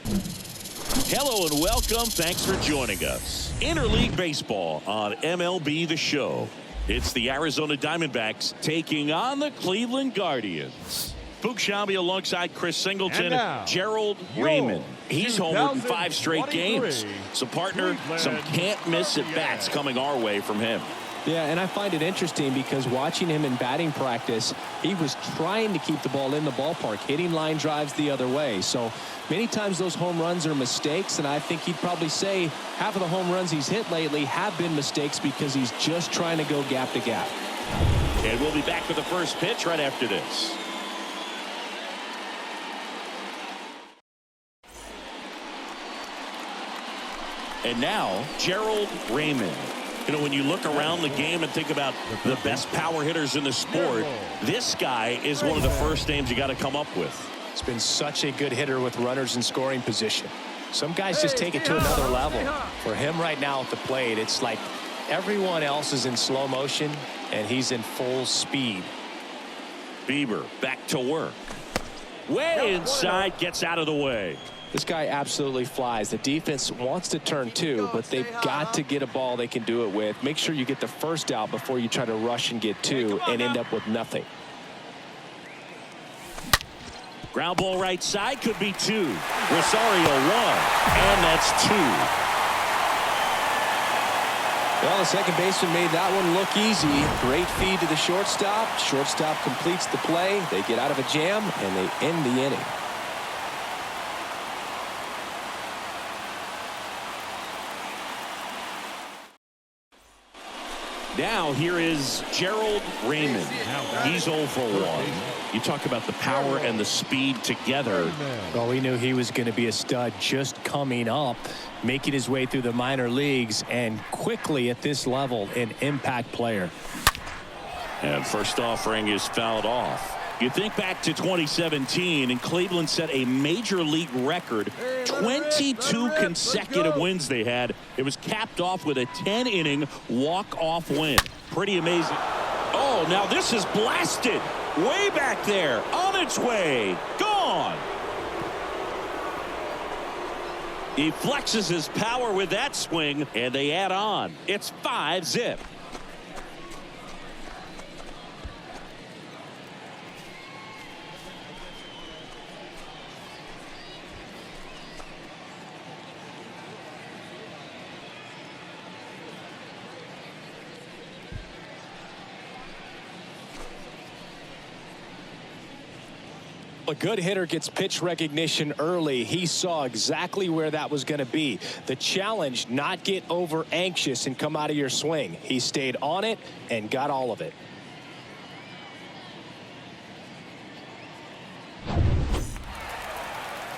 Hello and welcome. Thanks for joining us. Interleague Baseball on MLB The Show. It's the Arizona Diamondbacks taking on the Cleveland Guardians. Boog Sciambi alongside Chris Singleton, Gerald Raymond. He's homered in 5 straight games. So, partner, some can't-miss at-bats coming our way from him. Yeah, and I find it interesting because watching him in batting practice, he was trying to keep the ball in the ballpark, hitting line drives the other way. So many times those home runs are mistakes, and I think he'd probably say half of the home runs he's hit lately have been mistakes because he's just trying to go gap to gap. And we'll be back with the first pitch right after this. And now, Gerald Raymond. You know, when you look around the game and think about the best power hitters in the sport, this guy is one of the first names you got to come up with. He's been such a good hitter with runners in scoring position. Some guys just take it to another level. For him right now at the plate, it's like everyone else is in slow motion and he's in full speed. Bieber back to work. Way inside, gets out of the way. This guy absolutely flies. The defense wants to turn two, but they've got to get a ball they can do it with. Make sure you get the first out before you try to rush and get two and end up with nothing. Ground ball right side, could be 2. Rosario 1, and that's 2. Well, the second baseman made that one look easy. Great feed to the shortstop. Shortstop completes the play. They get out of a jam, and they end the inning. Now here is Gerald Raymond. He's 0 for 1. You talk about the power and the speed together. Well, we knew he was going to be a stud just coming up, making his way through the minor leagues, and quickly at this level, an impact player. And first offering is fouled off. You think back to 2017, and Cleveland set a major league record. 22 consecutive wins they had. It was capped off with a 10-inning walk-off win. Pretty amazing. Oh, now this is blasted. Way back there. On its way. Gone. He flexes his power with that swing, and they add on. It's 5-zip. A good hitter gets pitch recognition early. He saw exactly where that was going to be. The challenge, not get over anxious and come out of your swing. He stayed on it and got all of it.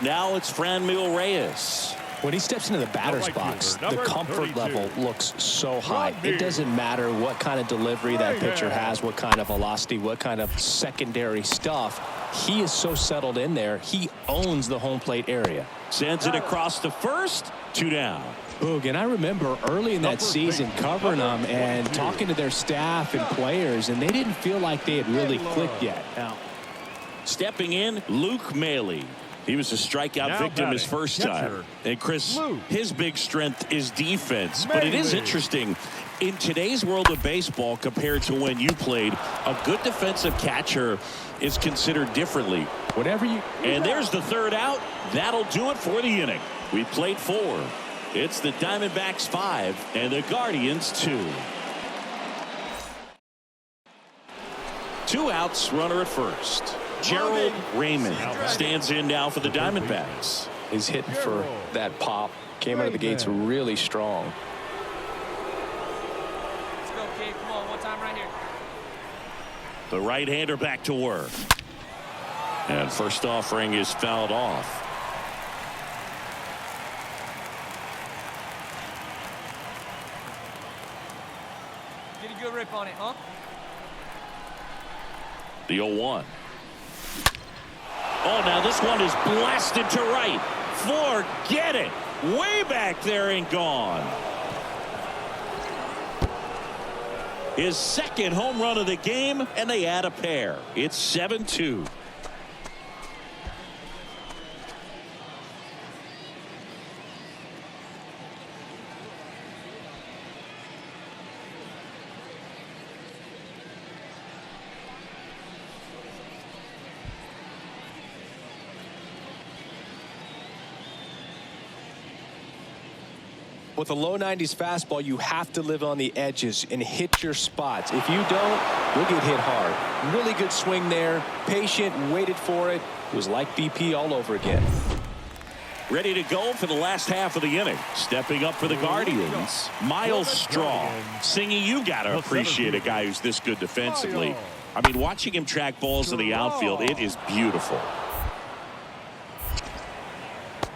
Now it's Franmil Reyes. When he steps into the batter's box, the comfort level looks so high. It doesn't matter what kind of delivery that pitcher has, what kind of velocity, what kind of secondary stuff. He is so settled in there. He owns the home plate area. Sends it across to first. 2 down. Boog, and I remember early in that season covering them and talking to their staff and players, and they didn't feel like they had really clicked yet. Now, stepping in, Luke Maile. He was a strikeout victim his first time. And Chris, his big strength is defense. But it is interesting. In today's world of baseball, compared to when you played, a good defensive catcher is considered differently. And there's the third out. That'll do it for the inning. We played 4. It's the Diamondbacks 5 and the Guardians 2. 2 outs, runner at first. Gerald Raymond stands in now for the Diamondbacks. He's hitting for that pop. Came out of the gates really strong. Let's go, kid. Come on, one time right here. The right-hander back to work. And first offering is fouled off. Get a good rip on it, huh? The 0-1. Oh, now this one is blasted to right. Forget it. Way back there and gone. His second home run of the game, and they add a pair. It's 7-2. With a low 90s fastball, you have to live on the edges and hit your spots. If you don't, you'll get hit hard. Really good swing there. Patient, waited for it. It was like BP all over again. Ready to go for the last half of the inning. Stepping up for the Guardians, Miles Straw. Singy, you got to appreciate a guy who's this good defensively. I mean, watching him track balls to the outfield, it is beautiful.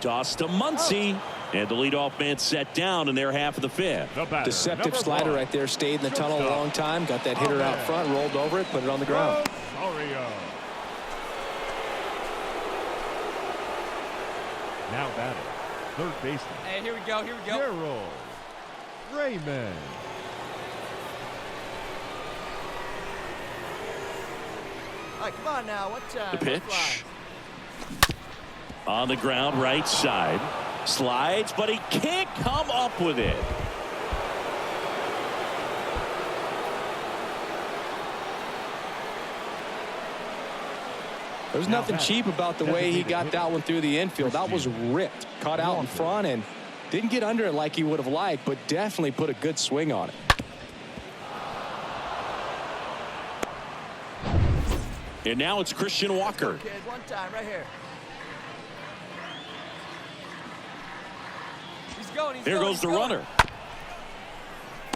Toss to Muncy. And the leadoff man set down in their half of the fifth. Deceptive slider right there. Stayed in the tunnel a long time. Got that hitter out front. Rolled over it. Put it on the ground. Now batting, third baseman. Hey, here we go. Here we go. Gerald Raymond. All right, come on now. What time? The pitch. On the ground, right side. Slides, but he can't come up with it. There's nothing cheap about the way he got that one through the infield. That was ripped. Caught out in front and didn't get under it like he would have liked, but definitely put a good swing on it. And now it's Christian Walker. Kid, one time right here. There goes the runner.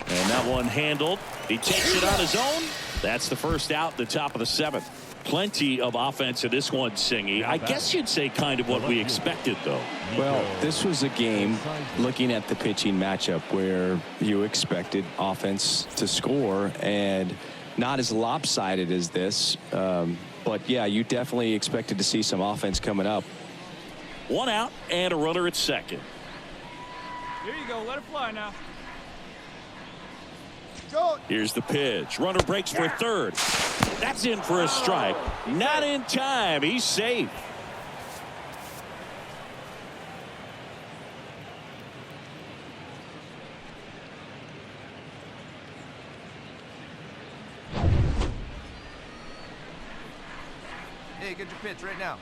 And that one handled. He takes it on his own. That's the first out, the top of the seventh. Plenty of offense in this one, Singy. I guess you'd say kind of what we expected, though. Well, this was a game, looking at the pitching matchup, where you expected offense to score, and not as lopsided as this. But, yeah, you definitely expected to see some offense coming up. One out and a runner at second. Here you go. Let it fly now. Here's the pitch. Runner breaks for third. That's in for a strike. Not in time. He's safe. Hey, get your pitch right now.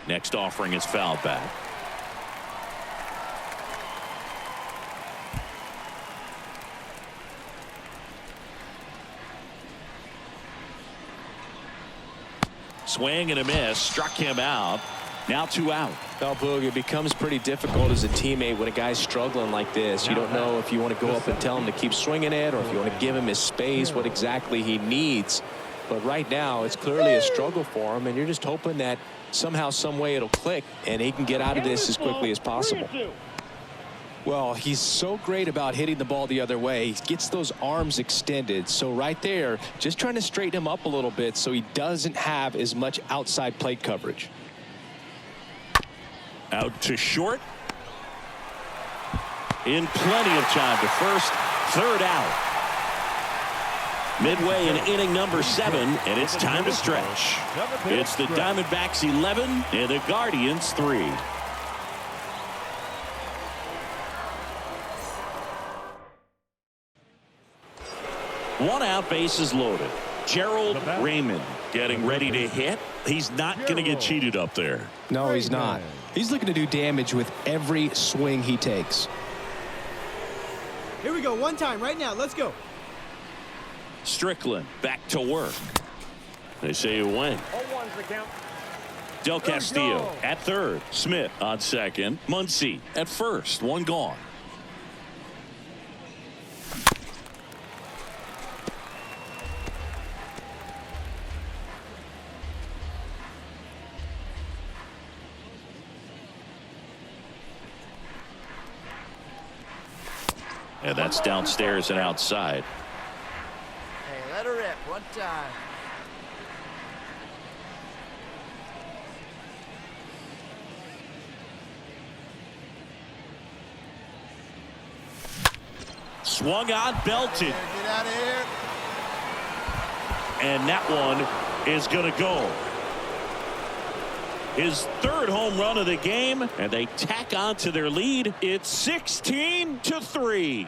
Next offering is fouled back. Swing and a miss. Struck him out. Now 2 out. Well, Boog, it becomes pretty difficult as a teammate when a guy's struggling like this. You don't know if you want to go up and tell him to keep swinging it or if you want to give him his space, what exactly he needs. But right now, it's clearly a struggle for him, and you're just hoping that somehow, some way it'll click, and he can get out of this as quickly as possible. Well, he's so great about hitting the ball the other way. He gets those arms extended. So right there, just trying to straighten him up a little bit so he doesn't have as much outside plate coverage. Out to short. In plenty of time to first. Third out. Midway in inning number 7, and it's time to stretch. It's the Diamondbacks 11 and the Guardians 3. One out, bases loaded. Gerald Raymond getting ready to hit. He's not going to get cheated up there. No, he's not. He's looking to do damage with every swing he takes. Here we go. One time right now. Let's go. Strickland back to work. They say it went. Del Castillo at third. Smith on second. Muncy at first. One gone. And that's downstairs and outside. Hey, let her rip. One time. Swung on, belted. Get out of here. And that one is going to go. His third home run of the game, and they tack on to their lead. It's 16-3.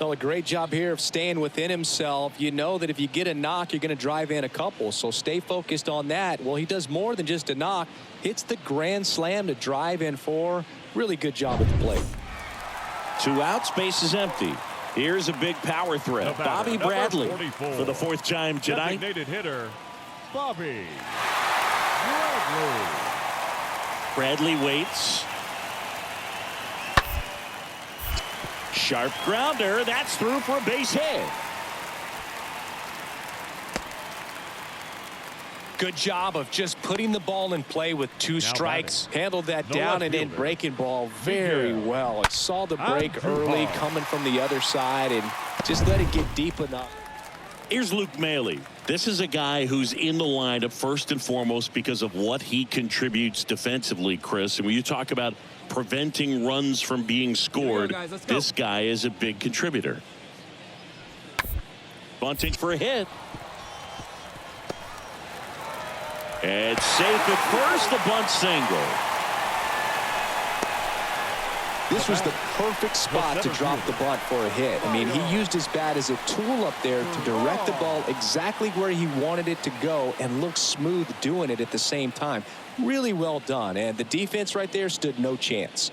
Well, a great job here of staying within himself. You know that if you get a knock, you're going to drive in a couple. So stay focused on that. Well, he does more than just a knock. Hits the grand slam to drive in 4. Really good job at the plate. 2 out, space is empty. Here's a big power threat. Bobby Bradley for the 4th time tonight. Designated hitter, Bobby Bradley. Bradley waits. Sharp grounder. That's through for a base hit. Good job of just putting the ball in play with 2 strikes. Handled that down and in breaking ball very well. It saw the break early coming from the other side and just let it get deep enough. Here's Luke Maile. This is a guy who's in the lineup first and foremost because of what he contributes defensively, Chris. And when you talk about preventing runs from being scored, this guy is a big contributor. Bunting for a hit. It's safe at first, the bunt single. This was the perfect spot to drop the bunt for a hit. I mean, he used his bat as a tool up there to direct the ball exactly where he wanted it to go and looked smooth doing it at the same time. Really well done, and the defense right there stood no chance.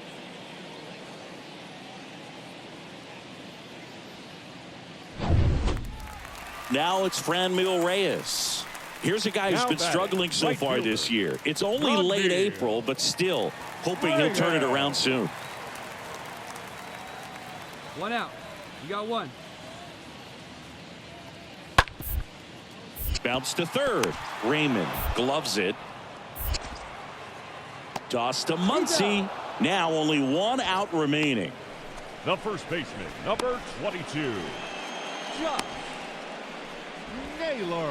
Now it's Franmil Reyes. Here's a guy who's been struggling so far this year. It's only late April, but still hoping he'll turn it around soon. 1 out. You got 1. Bounce to third. Raymond gloves it. Toss to Muncy. Now only 1 out remaining. The first baseman, number 22, Josh Naylor.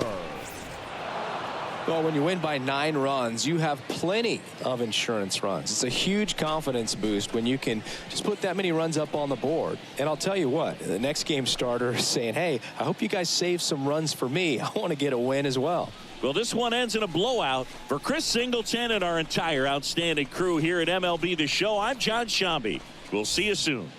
Well, when you win by 9 runs, you have plenty of insurance runs. It's a huge confidence boost when you can just put that many runs up on the board. And I'll tell you what, the next game starter is saying, hey, I hope you guys save some runs for me. I want to get a win as well. Well, this one ends in a blowout. For Chris Singleton and our entire outstanding crew here at MLB The Show, I'm John Shambi. We'll see you soon.